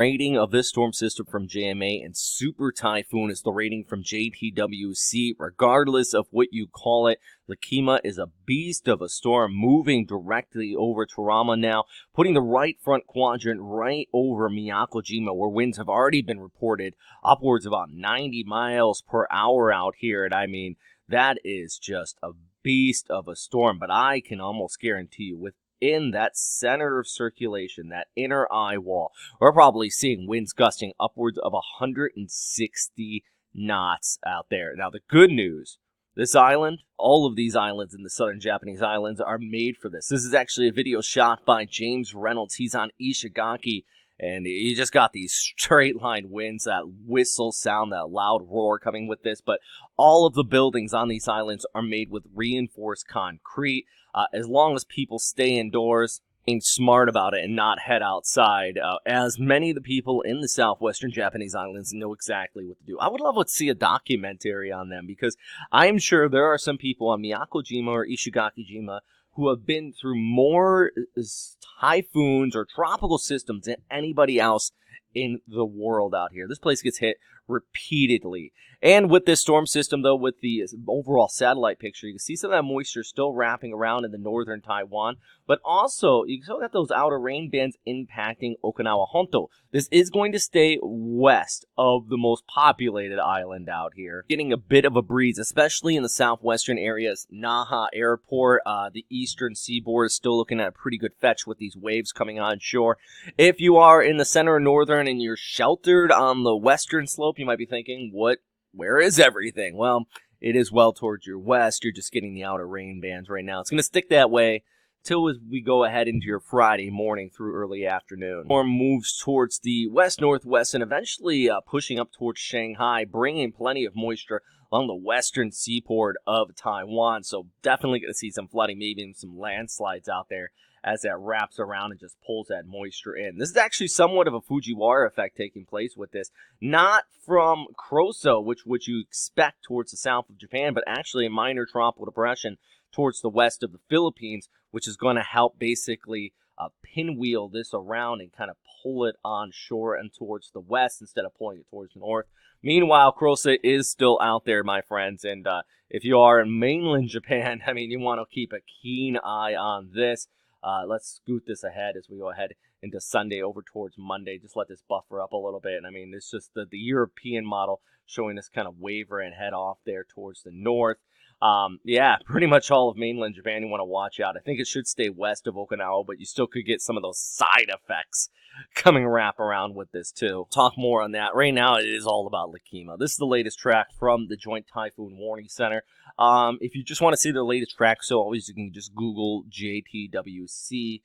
Rating of this storm system from JMA, and Super Typhoon is the rating from JTWC. Regardless of what you call it, Lekima is a beast of a storm moving directly over Tarama now, putting the right front quadrant right over Miyako Jima, where winds have already been reported upwards of about 90 miles per hour out here. And I mean, that is just a beast of a storm, but I can almost guarantee you within that center of circulation, that inner eye wall, we're probably seeing winds gusting upwards of 160 knots out there. Now, the good news, this island, all of these islands in the southern Japanese islands are made for this. This is actually a video shot by James Reynolds. He's on Ishigaki, and you just got these straight line winds, that whistle sound, that loud roar coming with this. But all of the buildings on these islands are made with reinforced concrete. As long as people stay indoors, being smart about it and not head outside, as many of the people in the southwestern Japanese islands know exactly what to do. I would love to see a documentary on them, because I'm sure there are some people on Miyakojima or Ishigaki who have been through more typhoons or tropical systems than anybody else in the world out here. This place gets hit repeatedly. And with this storm system, though, with the overall satellite picture, you can see some of that moisture still wrapping around in the northern Taiwan, but also you still got those outer rain bands impacting Okinawa Honto. This is going to stay west of the most populated island out here, getting a bit of a breeze, especially in the southwestern areas. Naha Airport, the eastern seaboard is still looking at a pretty good fetch with these waves coming on shore. If you are in the center or northern and you're sheltered on the western slope, you might be thinking, where is everything? Well, it is well towards your west. You're just getting the outer rain bands right now. It's going to stick that way till we go ahead into your Friday morning through early afternoon. Storm moves towards the west-northwest and eventually pushing up towards Shanghai, bringing plenty of moisture along the western seaport of Taiwan. So definitely going to see some flooding, maybe even some landslides out there as that wraps around and just pulls that moisture in. This is actually somewhat of a Fujiwara effect taking place with this. Not from Kroso, which you expect towards the south of Japan, but actually a minor tropical depression towards the west of the Philippines, which is going to help basically pinwheel this around and kind of pull it on shore and towards the west instead of pulling it towards the north. Meanwhile, Kroso is still out there, my friends, and if you are in mainland Japan, I mean, you want to keep a keen eye on this. Let's scoot this ahead as we go ahead into Sunday over towards Monday. Just let this buffer up a little bit. And I mean, it's just the European model showing this kind of waver and head off there towards the north. Yeah, pretty much all of mainland Japan you want to watch out. I think it should stay west of Okinawa, but you still could get some of those side effects coming wrap around with this too. Talk more on that. Right now, it is all about Lekima. This is the latest track from the Joint Typhoon Warning Center. If you just want to see the latest track, so always you can just Google JTWC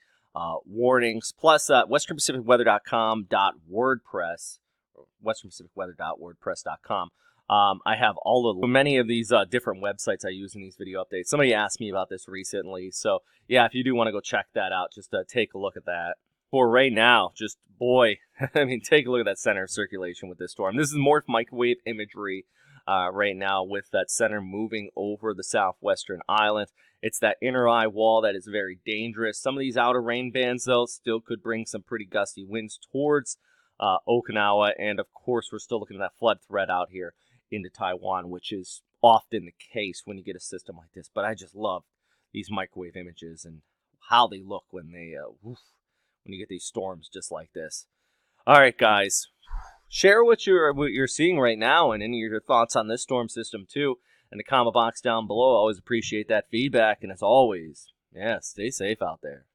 warnings, plus westernpacificweather.com.wordpress, or westernpacificweather.wordpress.com. I have many of these different websites I use in these video updates. Somebody asked me about this recently, so yeah, if you do want to go check that out, just take a look at that. For right now, just boy, I mean, take a look at that center of circulation with this storm. This is more microwave imagery right now with that center moving over the southwestern island. It's that inner eye wall that is very dangerous. Some of these outer rain bands, though, still could bring some pretty gusty winds towards Okinawa, and of course, we're still looking at that flood threat out here into Taiwan, which is often the case when you get a system like this. But I just love these microwave images and how they look when when you get these storms just like this. All right, guys, share what you're seeing right now and any of your thoughts on this storm system too in the comment box down below. I always appreciate that feedback, and as always, yeah, stay safe out there.